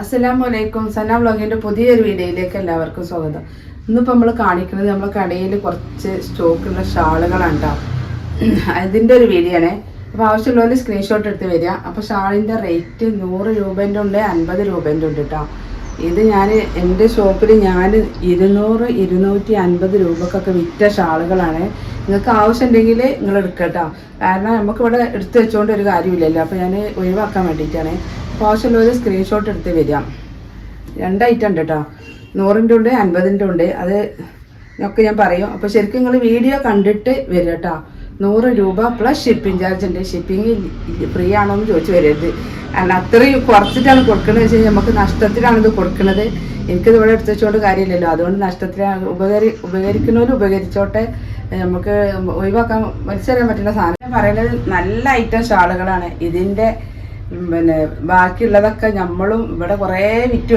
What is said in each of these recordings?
അസ്സലാമലൈക്കും. സന വ്ളോഗിൻ്റെ പുതിയൊരു വീഡിയോയിലേക്ക് എല്ലാവർക്കും സ്വാഗതം. ഇന്നിപ്പോൾ നമ്മൾ കാണിക്കുന്നത് നമ്മുടെ കടയിൽ കുറച്ച് സ്റ്റോക്കുള്ള ഷാളുകളാണ് കേട്ടോ. അതിൻ്റെ ഒരു വീഡിയോ ആണ്. അപ്പോൾ ആവശ്യമുള്ളവർ സ്ക്രീൻഷോട്ട് എടുത്ത് വരിക. അപ്പോൾ ഷാളിൻ്റെ റേറ്റ് 100 രൂപേൻ്റെ ഉണ്ട്, 50 രൂപേൻ്റെ ഉണ്ട് കേട്ടോ. ഇത് ഞാൻ എൻ്റെ ഷോപ്പിൽ 200, 250 രൂപക്കൊക്കെ വിറ്റ ഷാളുകളാണ്. നിങ്ങൾക്ക് ആവശ്യമുണ്ടെങ്കിൽ നിങ്ങൾ എടുക്കുക കേട്ടോ. കാരണം നമുക്കിവിടെ എടുത്ത് വെച്ചുകൊണ്ട് ഒരു കാര്യമില്ലല്ലോ. അപ്പോൾ ഞാൻ ഒഴിവാക്കാൻ വേണ്ടിയിട്ടാണ്. അപ്പോൾ ആവശ്യമുള്ളവർ സ്ക്രീൻഷോട്ട് എടുത്ത് വരിക. 2 ഐറ്റം ഉണ്ട് കേട്ടോ, 100ൻ്റെ ഉണ്ട്, 50ൻ്റെ ഉണ്ട്. അത് ഒക്കെ ഞാൻ പറയും. അപ്പോൾ ശരിക്കും നിങ്ങൾ വീഡിയോ കണ്ടിട്ട് വരിക കേട്ടോ. 100 രൂപ പ്ലസ് ഷിപ്പിംഗ് ചാർജ് ഉണ്ട്. ഷിപ്പിംഗ് ഫ്രീ ആണോ എന്ന് ചോദിച്ച് വരരുത്. കാരണം അത്രയും കുറച്ചിട്ടാണ് കൊടുക്കുന്നത് വെച്ച് കഴിഞ്ഞാൽ നമുക്ക് നഷ്ടത്തിലാണ് ഇത് കൊടുക്കുന്നത്. എനിക്കിത് ഇവിടെ എടുത്ത് വെച്ചുകൊണ്ട് കാര്യമില്ലല്ലോ. അതുകൊണ്ട് നഷ്ടത്തിലാണ്. ഉപകരിക്കുന്നവരും ഉപകരിച്ചോട്ടെ. നമുക്ക് ഒഴിവാക്കാൻ വലിച്ചെറിയാൻ പറ്റുന്ന സാധനം പറയുന്നത് നല്ല ഐറ്റം ഷാളുകളാണ്. ഇതിൻ്റെ ബാക്കിയുള്ളതൊക്കെ നമ്മളും ഇവിടെ കുറേ വിറ്റ്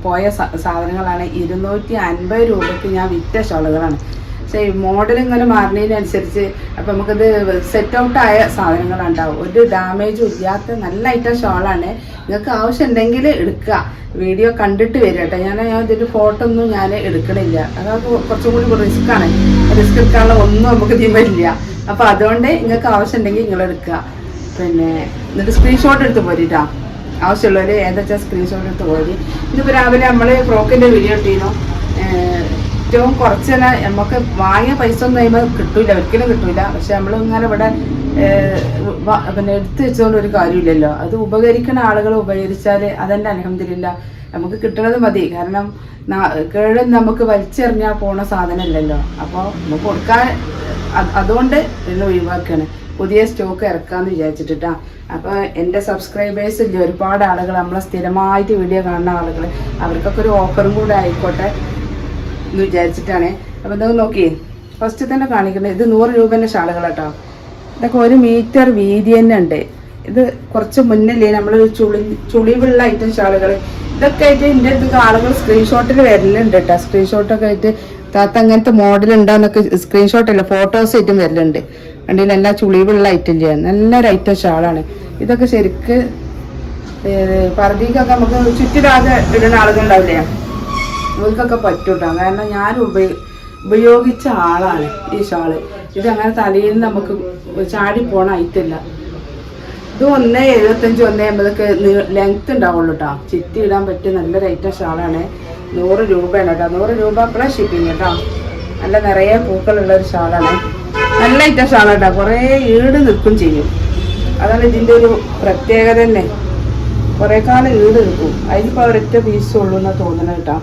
പോയ സാധനങ്ങളാണ്. 250 രൂപയ്ക്ക് ഞാൻ വിറ്റ ഷാളുകളാണ്. പക്ഷേ ഈ മോഡൽ ഇങ്ങനെ മാറുന്നതിനനുസരിച്ച് അപ്പം നമുക്കിത് സെറ്റ് ഔട്ടായ സാധനങ്ങളാണ് ഉണ്ടാവും. ഒരു ഡാമേജും ഇല്ലാത്ത നല്ല ഐറ്റം ഷോളാണ്. നിങ്ങൾക്ക് ആവശ്യമുണ്ടെങ്കിൽ എടുക്കുക. വീഡിയോ കണ്ടിട്ട് വരിക കേട്ടോ. ഞാൻ ഇതിൻ്റെ ഫോട്ടോ ഒന്നും ഞാൻ എടുക്കണില്ല. അതൊക്കെ കുറച്ചും കൂടി റിസ്ക്കാണ്. റിസ്ക് എടുക്കാനുള്ള ഒന്നും നമുക്ക് ഇതില്ല. അപ്പോൾ അതുകൊണ്ട് നിങ്ങൾക്ക് ആവശ്യമുണ്ടെങ്കിൽ നിങ്ങൾ എടുക്കുക. പിന്നെ എന്നിട്ട് സ്ക്രീൻഷോട്ട് എടുത്ത് പോരിട്ടാ. ആവശ്യമുള്ളവർ ഏതാച്ചാൽ സ്ക്രീൻഷോട്ട് എടുത്ത് പോരി. ഇതിപ്പോൾ രാവിലെ നമ്മൾ ഫ്രോക്കിൻ്റെ വീഡിയോ ഇട്ടിരുന്നു. ഏറ്റവും കുറച്ച് തന്നെ നമുക്ക് വാങ്ങിയ പൈസ ഒന്നും കഴിയുമ്പോൾ കിട്ടൂല, ഒരിക്കലും കിട്ടൂല. പക്ഷെ നമ്മൾ ഇങ്ങനെ ഇവിടെ പിന്നെ എടുത്തു വെച്ചുകൊണ്ട് ഒരു കാര്യമില്ലല്ലോ. അത് ഉപകരിക്കുന്ന ആളുകൾ ഉപകരിച്ചാൽ അതെന്നെ അൽഹംദുലില്ലാ നമുക്ക് കിട്ടുന്നത് മതി. കാരണം കേട് നമുക്ക് വലിച്ചെറിഞ്ഞാൽ പോണ സാധനമല്ലല്ലോ. അപ്പോൾ നമുക്ക് കൊടുക്കാൻ അതുകൊണ്ട് ഇന്ന് ഒഴിവാക്കുകയാണ്. പുതിയ സ്റ്റോക്ക് ഇറക്കാമെന്ന് വിചാരിച്ചിട്ടാ. അപ്പോൾ എൻ്റെ സബ്സ്ക്രൈബേഴ്സ് ഇല്ല, ഒരുപാട് ആളുകൾ നമ്മളെ സ്ഥിരമായിട്ട് വീഡിയോ കാണുന്ന ആളുകൾ, അവർക്കൊക്കെ ഒരു ഓഫറും കൂടെ ആയിക്കോട്ടെ എന്ന് വിചാരിച്ചിട്ടാണ്. അപ്പോൾ ഇതൊക്കെ നോക്കി ഫസ്റ്റ് തന്നെ കാണിക്കുന്നത്. ഇത് 100 രൂപേൻ്റെ ഷാളുകൾ കേട്ടോ. ഇതൊക്കെ 1 മീറ്റർ വീതി തന്നെ ഉണ്ട്. ഇത് കുറച്ച് മുന്നില്ലേ നമ്മൾ ചുളിവുള്ള ഐറ്റം ഷാളുകൾ. ഇതൊക്കെ ആയിട്ട് എൻ്റെ അടുത്ത് ആളുകൾ സ്ക്രീൻഷോട്ടിൽ വരലുണ്ട് കേട്ടോ. സ്ക്രീൻഷോട്ടൊക്കെ ആയിട്ട് താത്ത അങ്ങനത്തെ മോഡൽ ഉണ്ടാകുന്നൊക്കെ സ്ക്രീൻഷോട്ടല്ല ഫോട്ടോസ് ആയിട്ടും വരലുണ്ട്. കണ്ടില്ല, എല്ലാ ചുളിവുള്ള ഐറ്റം ചെയ്യാൻ നല്ലൊരു ഐറ്റം ഷാളാണ്. ഇതൊക്കെ ശരിക്ക് പറതിക്കൊക്കെ നമുക്ക് ചുറ്റിടാതെ ഇടുന്ന ആളുകളുണ്ടാവില്ലേ, ഇവർക്കൊക്കെ പറ്റൂട്ടോ. കാരണം ഞാൻ ഉപയോഗിച്ച ആളാണ് ഈ ഷാള്. ഇതങ്ങനെ തലയിൽ നിന്ന് നമുക്ക് ചാടിപ്പോണ ഐറ്റല്ല. ഇത് 1.75, 1.80 ലെങ്ത് ഉണ്ടാവുള്ളൂ കേട്ടോ. ചിറ്റി ഇടാൻ പറ്റിയ നല്ലൊരു ഐറ്റം ഷാളാണ്. 100 രൂപയാണ് കേട്ടോ. 100 രൂപ പ്ലസ് ഷിപ്പിങ് കേട്ടോ. നല്ല നിറയെ പൂക്കളുള്ളൊരു ഷാളാണ്. നല്ല ഐറ്റം ഷാളാണ് കേട്ടോ. കുറേ ഈട് നിൽക്കും ചെയ്യും. അതാണ് ഇതിൻ്റെ ഒരു പ്രത്യേകത തന്നെ. കുറേ കാലം ഈട് നിൽക്കും. അതിനിപ്പോൾ ഒരൊറ്റ പീസേ ഉള്ളൂ എന്നാണ് തോന്നുന്നത് കേട്ടോ.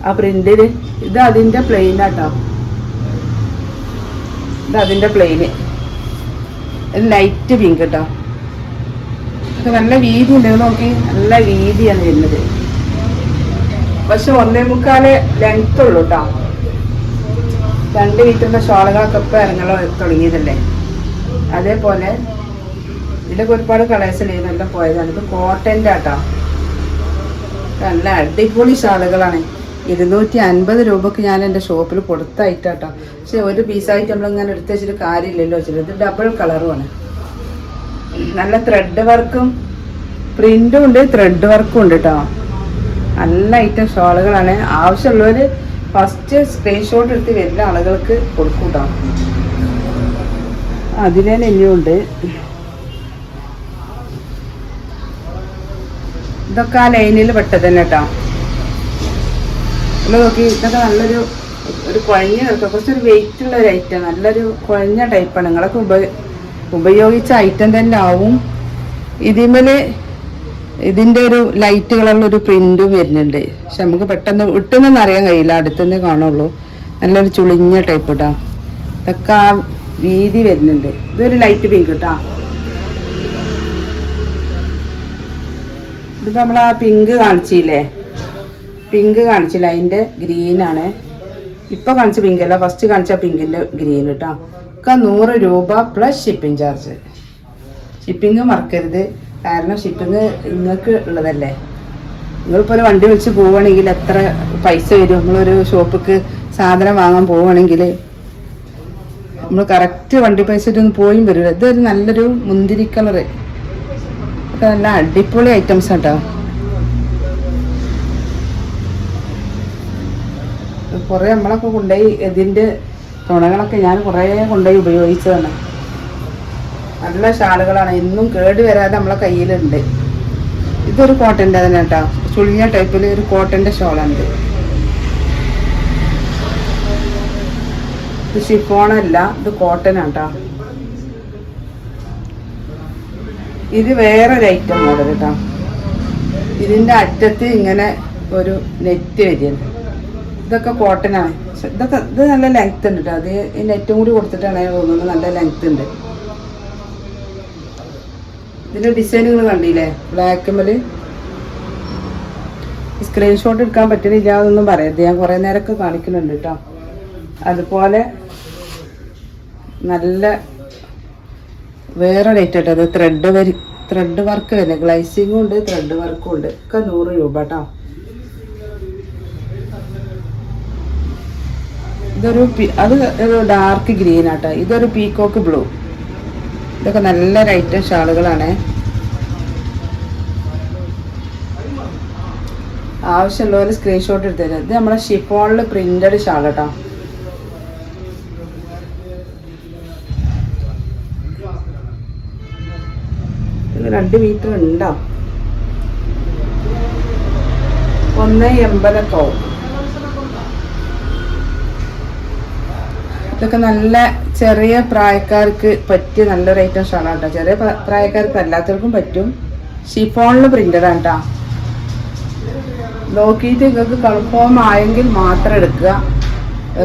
ആ പ്രിന്റിൽ ഇത് അതിൻ്റെ പ്ലെയിനാട്ടോ. ഇത് അതിൻ്റെ പ്ലെയിന്. ഇത് ലൈറ്റ് പിങ്ക് കേട്ടോ. ഇത് നല്ല വീതി ഉണ്ട്. നോക്കി, നല്ല വീതിയാണ് വരുന്നത്. പക്ഷെ 1.25 ലെങ്ത് ഉള്ളൂ കേട്ടോ. 2 മീറ്ററിൻ്റെ ഷോളുകളൊക്കെ ഇപ്പം ഇറങ്ങാൻ തുടങ്ങിയതല്ലേ. അതേപോലെ ഇതിലൊക്കെ ഒരുപാട് കളേഴ്സിൽ നല്ല പോയതാണ്. ഇത് കോട്ടൻ്റെ കേട്ടോ. നല്ല അടിപൊളി ഷാളുകളാണ്. 250 രൂപക്ക് ഞാൻ എൻ്റെ ഷോപ്പിൽ കൊടുത്തായിട്ടാട്ടോ. പക്ഷെ ഒരു പീസായിട്ട് നമ്മളിങ്ങനെ എടുത്ത് വെച്ചിട്ട് കാര്യമില്ലല്ലോ വെച്ചിട്ട്. ഇത് ഡബിൾ കളറുമാണ്. നല്ല ത്രെഡ് വർക്കും പ്രിൻറ്റും ഉണ്ട്, ത്രെഡ് വർക്കും ഉണ്ട് കേട്ടോ. നല്ല ഐറ്റം ഷോളുകളാണ്. ആവശ്യമുള്ളവർ ഫസ്റ്റ് സ്ക്രീൻഷോട്ട് എടുത്ത് വരുന്ന ആളുകൾക്ക് കൊടുക്കും കേട്ടോ. അതിനെ ഇനിയുണ്ട്. ഇതൊക്കെ ആ ലൈനിൽ പെട്ടത് തന്നെ കേട്ടോ. നമ്മൾ നോക്കി, ഇതൊക്കെ നല്ലൊരു കുഴഞ്ഞ കിടക്കുക. കുറച്ചൊരു വെയിറ്റ് ഉള്ള ഒരു ഐറ്റം, നല്ലൊരു കുഴഞ്ഞ ടൈപ്പാണ്. നിങ്ങളൊക്കെ ഉപയോഗിച്ച ഐറ്റം തന്നെ ആവും. ഇതിൻ്റെ ഒരു ലൈറ്റ് കളറിലൊരു പ്രിന്റും വരുന്നുണ്ട്. പക്ഷെ നമുക്ക് പെട്ടെന്ന് ഇട്ടെന്നൊന്നും അറിയാൻ കഴിയില്ല, അടുത്തുനിന്ന് കാണുള്ളൂ. നല്ലൊരു ചുളിഞ്ഞ ടൈപ്പ് കേട്ടോ. ഇതൊക്കെ ആ വീതി വരുന്നുണ്ട്. ഇതൊരു ലൈറ്റ് പിങ്ക് കേട്ടോ. ഇത് നമ്മൾ ആ പിങ്ക് കാണിച്ചില്ലേ, അതിൻ്റെ ഗ്രീനാണ്. ഇപ്പോൾ കാണിച്ച പിങ്കല്ല, ഫസ്റ്റ് കാണിച്ച പിങ്കിൻ്റെ ഗ്രീൻ കേട്ടോ. ഒക്കെ 100 രൂപ പ്ലസ് ഷിപ്പിംഗ് ചാർജ്. ഷിപ്പിംഗ് മറക്കരുത്. കാരണം ഷിപ്പിംഗ് നിങ്ങൾക്ക് ഉള്ളതല്ലേ. നിങ്ങളിപ്പോൾ ഒരു വണ്ടി വെച്ച് പോവുകയാണെങ്കിൽ എത്ര പൈസ വരും? നമ്മളൊരു ഷോപ്പിക്ക് സാധനം വാങ്ങാൻ പോവുകയാണെങ്കിൽ നമ്മൾ കറക്റ്റ് വണ്ടി പൈസ ഇട്ടൊന്നും പോയും വരില്ല. ഇതൊരു നല്ലൊരു മുന്തിരി കളറ്. ഒക്കെ നല്ല അടിപൊളി ഐറ്റംസ് കേട്ടോ. കുറേ നമ്മളൊക്കെ കൊണ്ടുപോയി ഇതിൻ്റെ തുണകളൊക്കെ ഞാൻ കുറേ കൊണ്ടുപോയി ഉപയോഗിച്ചതാണ്. നല്ല ഷാളുകളാണ്, ഇന്നും കേട് വരാതെ നമ്മളെ കയ്യിലുണ്ട്. ഇതൊരു കോട്ടൻ്റെ തന്നെ കേട്ടോ, ചുളിഞ്ഞ ടൈപ്പിൽ ഒരു കോട്ടൻ്റെ ഷോളുണ്ട്. ഇത് ഷിഫോണല്ല, ഇത് കോട്ടൺ ആട്ടോ. ഇത് വേറൊരു ഐറ്റം മോഡൽ കേട്ടോ. ഇതിൻ്റെ അറ്റത്ത് ഇങ്ങനെ ഒരു നെറ്റ് വരികയാണ്. ഇതൊക്കെ കോട്ടനാണ്. ഇത് നല്ല ലെങ്ത് ഉണ്ട് കേട്ടോ. അത് ഈ നെറ്റും കൂടി കൊടുത്തിട്ടാണ് തോന്നുന്നത്. നല്ല ലെങ്ത് ഉണ്ട്. ഇതിൻ്റെ ഡിസൈനുകൾ കണ്ടില്ലേ, ബ്ലാക്കുമ്മൽ. സ്ക്രീൻഷോട്ട് എടുക്കാൻ പറ്റുന്നില്ല എന്നൊന്നും പറയരുത്, ഞാൻ കുറേ നേരമൊക്കെ കാണിക്കുന്നുണ്ട് കേട്ടോ. അതുപോലെ നല്ല വേറെ റേറ്റ് കേട്ടോ. അത് ത്രെഡ് വർക്ക് തന്നെ, ഗ്ലൈസിങ്ങും ഉണ്ട് ത്രെഡ് വർക്കും ഉണ്ട്. ഒക്കെ 100 രൂപ കേട്ടോ. ഒരു ഡാർക്ക് ഗ്രീൻ ആട്ടോ. ഇതൊരു പീക്കോക്ക് ബ്ലൂ. ഇതൊക്കെ നല്ല റൈറ്റ് ഷാളുകളാണ്. ആവശ്യമുള്ളവർ സ്ക്രീൻഷോട്ട് എടുത്തരും. ഇത് നമ്മളെ ഷിഫോണിൽ പ്രിന്റഡ് ഷാൾ കേട്ടോ. ഇത് 2 മീറ്റർ ഉണ്ടോ? 1.80 ആവും. ഇതൊക്കെ നല്ല ചെറിയ പ്രായക്കാർക്ക് പറ്റിയ നല്ല റേറ്റ് ഷാളാണ് കേട്ടോ. ചെറിയ പ്രായക്കാർക്ക് അല്ലാത്തവർക്കും പറ്റും. ഷിഫോണിൽ പ്രിന്റഡാണ് കേട്ടോ. നോക്കിയിട്ട് നിങ്ങൾക്ക് കൺഫേം ആയെങ്കിൽ മാത്രം എടുക്കുക.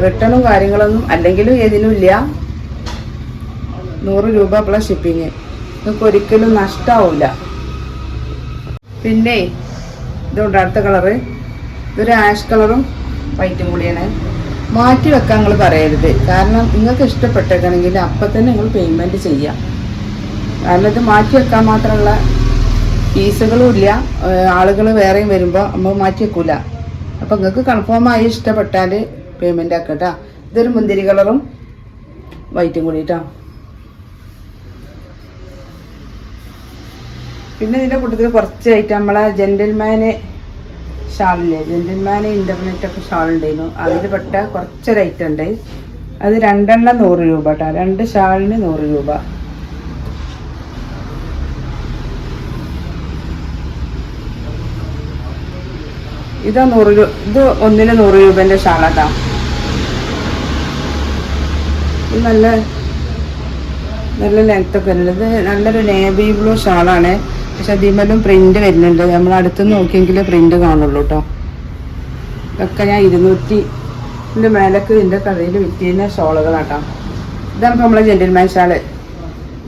റിട്ടേണും കാര്യങ്ങളൊന്നും അല്ലെങ്കിലും ഏതിനും ഇല്ല. 100 രൂപ പ്ലസ് ഷിപ്പിങ്. നിങ്ങൾക്ക് ഒരിക്കലും നഷ്ടമാവില്ല. പിന്നെ ഇതുകൊണ്ട് അടുത്ത കളറ്, ഇതൊരു ആഷ് കളറും വൈറ്റും കൂടിയാണ്. മാറ്റി വെക്കാൻ നിങ്ങൾ പറയരുത്. കാരണം നിങ്ങൾക്ക് ഇഷ്ടപ്പെട്ടേക്കണമെങ്കിൽ അപ്പം തന്നെ നിങ്ങൾ പേയ്മെൻറ്റ് ചെയ്യാം. കാരണം ഇത് മാറ്റി വെക്കാൻ മാത്രമുള്ള പീസുകളും ഇല്ല. ആളുകൾ വേറെയും വരുമ്പോൾ നമ്മൾ മാറ്റി വെക്കൂല. അപ്പം നിങ്ങൾക്ക് കൺഫേമായി ഇഷ്ടപ്പെട്ടാൽ പേയ്മെൻ്റ് ആക്കട്ടോ. ഇതൊരു മുന്തിരി കളറും വൈറ്റും കൂടിയിട്ടോ. പിന്നെ ഇതിൻ്റെ കൂട്ടത്തിൽ കുറച്ചായിട്ട് നമ്മളെ ജെന്റിൽമാന് ഷാളില്ലേ, ജെന്റിൽമാന് ഇൻ്റർനെറ്റൊക്കെ ഷാൾ ഉണ്ടായിരുന്നു. അതിൽ പെട്ട കുറച്ചൊരു ഐറ്റം ഉണ്ട്. അത് 2 എണ്ണം 100 രൂപ കേട്ടോ. 2 ഷാളിന് 100 രൂപ. ഇത് 100 രൂപ. ഇത് ഒന്നിന് 100 രൂപേൻ്റെ ഷാളാട്ടോ. ഇത് നല്ല ലെങ്ത്തൊക്കെ വരുന്നത്. നല്ലൊരു നേവി ബ്ലൂ ഷാളാണ്. പക്ഷെ അതിമേലും പ്രിന്റ് വരുന്നുണ്ട്. നമ്മൾ അടുത്ത് നോക്കിയെങ്കിലേ പ്രിന്റ് കാണുള്ളൂ കേട്ടോ. ഇതൊക്കെ ഞാൻ 200 മേലക്ക് ഇതിൻ്റെ കടയിൽ വിറ്റിരുന്ന ഷോളുകളാട്ടോ. ഇതാണ് ഇപ്പോൾ നമ്മളെ ജെന്റിൽമാൻ ഷാള്.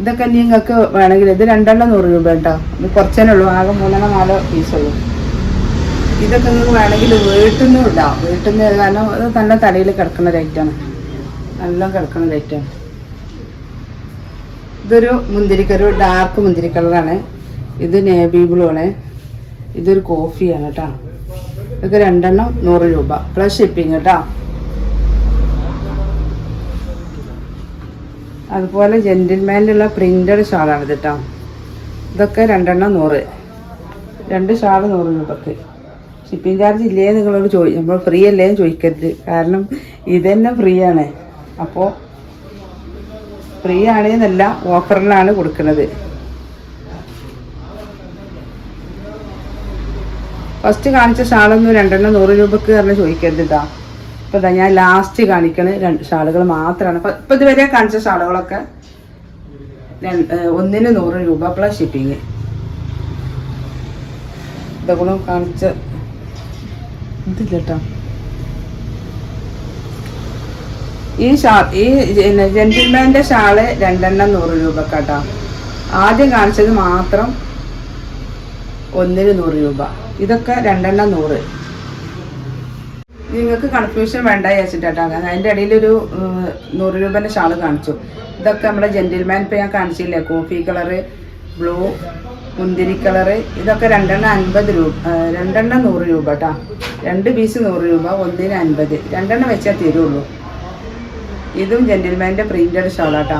ഇതൊക്കെ നിങ്ങൾക്ക് വേണമെങ്കിൽ ഇത് 2 എണ്ണം 100 രൂപ കേട്ടോ. ഇത് കുറച്ചേ ഉള്ളൂ, ആകെ 3-4 പീസുള്ളൂ. ഇതൊക്കെ നിങ്ങൾക്ക് വേണമെങ്കിൽ വീട്ടിൽ നിന്ന് ഇടാം. വീട്ടിൽ നിന്ന്, കാരണം അത് നല്ല തലയിൽ കിടക്കുന്ന റേറ്റാണ്, നല്ല കിടക്കുന്ന റേറ്റാണ്. ഇതൊരു മുന്തിരിക്കൊരു ഡാർക്ക് മുന്തിരി കളറാണ്. ഇത് നേവി ബ്ലൂ ആണ്. ഇതൊരു കോഫിയാണ് കേട്ടോ. ഇതൊക്കെ 2 എണ്ണം 100 രൂപ പ്ലസ് ഷിപ്പിങ് കേട്ടോ. അതുപോലെ ജെന്റിൽമാനിലുള്ള പ്രിന്റഡ് ഷാളാണ് ഇത് കേട്ടോ. ഇതൊക്കെ 2 എണ്ണം 100. 2 ഷാൾ 100 രൂപക്ക്. ഷിപ്പിംഗ് ചാർജ് ഇല്ലേ നിങ്ങളോട് നമ്മൾ ഫ്രീ അല്ലേ ചോദിക്കരുത്. കാരണം ഇതന്നെ ഫ്രീ ആണ്. അപ്പോൾ ഫ്രീ ആണെന്നല്ല, ഓഫറിലാണ് കൊടുക്കുന്നത്. ഫസ്റ്റ് കാണിച്ച ഷാളൊന്നും 2 എണ്ണം 100 രൂപക്ക് പറഞ്ഞ് ചോദിക്കരുത് കേട്ടോ. ഇപ്പോൾ ഇതാ ഞാൻ ലാസ്റ്റ് കാണിക്കണ 2 ഷാളുകൾ മാത്രമാണ്. ഇപ്പം ഇതുവരെ കാണിച്ച ഷാളുകളൊക്കെ ഒന്നിന് 100 രൂപ പ്ലസ് ഷിപ്പിങ്. ഇതൊക്കെ കാണിച്ച ഇതില്ല കേട്ടോ. ഈ ജെന്റിൽമാൻ്റെ ഷാള് 2 എണ്ണം 100 രൂപക്കാട്ടോ. ആദ്യം കാണിച്ചത് മാത്രം ഒന്നിന് 100 രൂപ. ഇതൊക്കെ 2 എണ്ണം 100. നിങ്ങൾക്ക് കൺഫ്യൂഷൻ വേണ്ട വിചാരിച്ചിട്ടാ. അതിൻ്റെ ഇടയിലൊരു 100 രൂപേൻ്റെ ഷാള് കാണിച്ചു. ഇതൊക്കെ നമ്മുടെ ജെന്റിൽമാൻ ഇപ്പോൾ ഞാൻ കാണിച്ചില്ലേ, കോഫി കളറ്, ബ്ലൂ, മുന്തിരി കളറ്. ഇതൊക്കെ 2 എണ്ണം 50 രൂപ. 2 എണ്ണം 100 രൂപ കേട്ടോ. 2 പീസ് 100 രൂപ, ഒന്നിന് 50. 2 എണ്ണം വെച്ചാൽ തീരുള്ളൂ. ഇതും ജെന്റിൽമാൻ്റെ പ്രിന്റഡ് ഷാളാട്ടോ.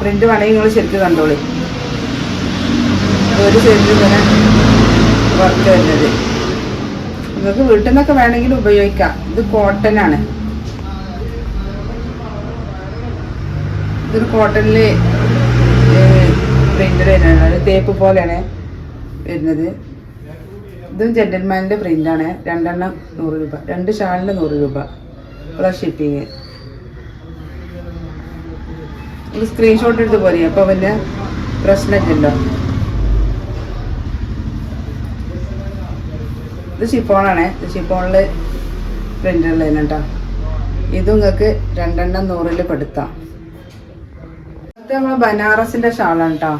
പ്രിന്റ് വേണമെങ്കിൽ നിങ്ങൾ ശരിക്കും കണ്ടോളി. ഒരു സൈഡിൽ ഇങ്ങനെ വർക്ക് വരുന്നത് നിങ്ങൾക്ക് വീട്ടിൽ നിന്നൊക്കെ വേണമെങ്കിൽ ഉപയോഗിക്കാം. ഇത് കോട്ടൺ ആണ്. ഇതൊരു കോട്ടണില് പ്രിന്റഡ് വരുന്നത്, തേപ്പ് പോലെയാണ് വരുന്നത്. ഇതും ജെന്റിൽമാൻ്റെ പ്രിന്റാണ്. 2 എണ്ണം 100 രൂപ, 2 ഷാളിന് 100 രൂപ പ്ലസ് ഷിപ്പിങ്. ഇത് സ്ക്രീൻഷോട്ട് എടുത്ത് പോരെ, അപ്പോൾ പിന്നെ പ്രശ്നമില്ലല്ലോ. ഇത് ഷിഫോണാണ്. ഇത് ഷിഫോണിൽ പ്രിൻ്റുള്ളതിന് കേട്ടോ. ഇതും നിങ്ങൾക്ക് 2 എണ്ണം 100 പെടുത്താം. ഇത് നമ്മൾ ബനാറസിൻ്റെ ഷാളാണ് കേട്ടോ.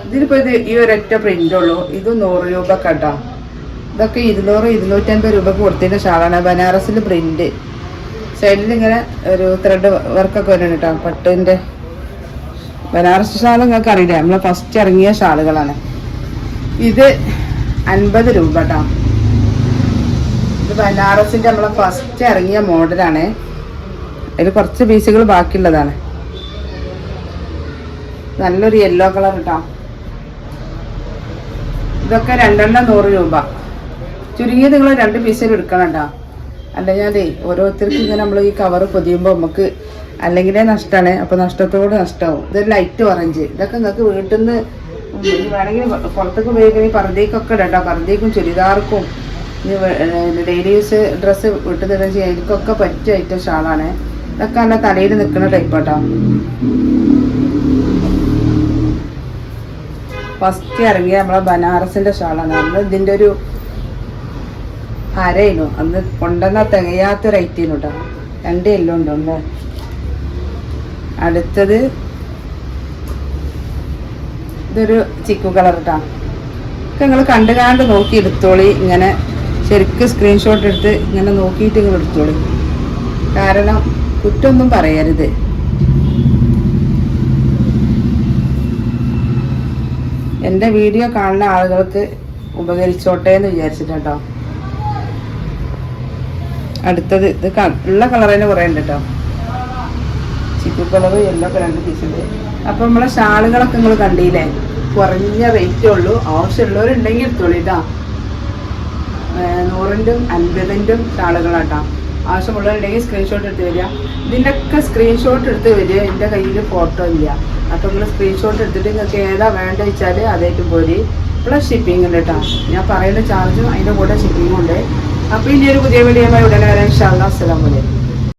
ഇതിലിപ്പോൾ ഇത് ഈ ഒരൊറ്റ പ്രിൻ്റുള്ളൂ. ഇത് 100 രൂപ കേട്ടോ. ഇതൊക്കെ 200, 250 രൂപക്ക് കൊടുത്തതിൻ്റെ ഷാളാണ്. ബനാറസിൽ പ്രിൻ്റ്, സൈഡിൽ ഇങ്ങനെ ഒരു ത്രെഡ് വർക്കൊക്കെ വരുന്നുണ്ട് കേട്ടോ. പട്ടിൻ്റെ ബനാറസ് ഷാൾ നിങ്ങൾക്ക് അറിയില്ല, നമ്മൾ ഫസ്റ്റ് ഇറങ്ങിയ ഷാളുകളാണ്. ഇത് 50 രൂപ കേട്ടോ. ഇത് ബനാറസിൻ്റെ നമ്മളെ ഫസ്റ്റ് ഇറങ്ങിയ മോഡലാണ്. അതിൽ കുറച്ച് പീസുകൾ ബാക്കിയുള്ളതാണ്. നല്ലൊരു യെല്ലോ കളർ കേട്ടോ. ഇതൊക്കെ 2 എണ്ണം 100 രൂപ. ചുരുങ്ങിയത് നിങ്ങൾ 2 പീസിൽ എടുക്കണം കേട്ടോ. അല്ലെങ്കിൽ ഓരോരുത്തർക്കും ഇങ്ങനെ നമ്മൾ ഈ കവർ പൊതിയുമ്പോൾ നമുക്ക് അല്ലെങ്കിലേ നഷ്ടമാണ്. അപ്പോൾ നഷ്ടത്തോട് നഷ്ടമാവും. ഇതൊരു ലൈറ്റ് ഓറഞ്ച്. ഇതൊക്കെ നിങ്ങൾക്ക് വീട്ടിൽ നിന്ന് വേണമെങ്കിൽ പുറത്തേക്ക് ഉപയോഗിക്കുന്ന ഈ പർദ്ദയ്ക്കൊക്കെ ഇടാം കേട്ടോ. പർദ്ദയ്ക്കും ചുരിദാർക്കും ഡെയിലി യൂസ് ഡ്രസ്സ് വീട്ടിൽ നിന്ന് ചെയ്യാൻ എനിക്കൊക്കെ പറ്റിയ ഐറ്റം ഷാളാണ്. ഇതൊക്കെ നല്ല തലയിൽ നിൽക്കുന്ന ടൈപ്പ് കേട്ടോ. ഫസ്റ്റ് ഇറങ്ങിയ നമ്മളെ ബനാറസിൻ്റെ ഷാളാണ്. നമ്മൾ ഇതിൻ്റെ ഒരു അരയിനു അന്ന് കൊണ്ടുവന്ന തികയാത്ത റേറ്റിനു കേട്ടോ. 2 എല്ലാം ഉണ്ടോ. അടുത്തത് ഇതൊരു ചിക്കു കളർ കേട്ടോ. ഒക്കെ നിങ്ങൾ കണ്ട് നോക്കി എടുത്തോളി. ഇങ്ങനെ ശരിക്കും സ്ക്രീൻഷോട്ട് എടുത്ത് ഇങ്ങനെ നോക്കിയിട്ട് നിങ്ങൾ എടുത്തോളി. കാരണം കുറ്റമൊന്നും പറയരുത്. എൻ്റെ വീഡിയോ കാണുന്ന ആളുകൾക്ക് ഉപകരിച്ചോട്ടെ എന്ന് വിചാരിച്ചിട്ടോ. അടുത്തത് ഇത് ഉള്ള കളർ തന്നെ കുറേ ഉണ്ട് കേട്ടോ. ചിക്കു കളർ യെല്ലോ ഒക്കെ 2 പീസുണ്ട്. അപ്പോൾ നമ്മളെ ഷാളുകളൊക്കെ നിങ്ങൾ കണ്ടില്ലേ, കുറഞ്ഞ റേറ്റേ ഉള്ളൂ. ആവശ്യമുള്ളവരുണ്ടെങ്കിൽ എടുത്തോളൂ കേട്ടോ. 100ൻ്റെയും 50ൻ്റെയും ഷാളുകളാട്ടോ. ആവശ്യമുള്ളവരുണ്ടെങ്കിൽ സ്ക്രീൻഷോട്ട് എടുത്ത് വരിക. ഇതിൻ്റെയൊക്കെ സ്ക്രീൻഷോട്ട് എടുത്ത് വരിക. എൻ്റെ കയ്യിൽ ഫോട്ടോ ഇല്ല. അപ്പോൾ നിങ്ങൾ സ്ക്രീൻഷോട്ട് എടുത്തിട്ട് നിങ്ങൾക്ക് ഏതാ വേണ്ട വെച്ചാൽ അതേറ്റും പോരി. പ്ലസ് ഷിപ്പിംഗ് ഉണ്ട് കേട്ടോ. ഞാൻ പറയുന്ന ചാർജും അതിൻ്റെ കൂടെ ഷിപ്പിങ്ങും ഉണ്ട്. അപ്പോൾ ഇനി ഒരു പുതിയ വീഡിയോ ഉടനെ വരാൻ ഇൻഷാ അല്ലാഹ്. അസ്സലാമു അലൈക്കും.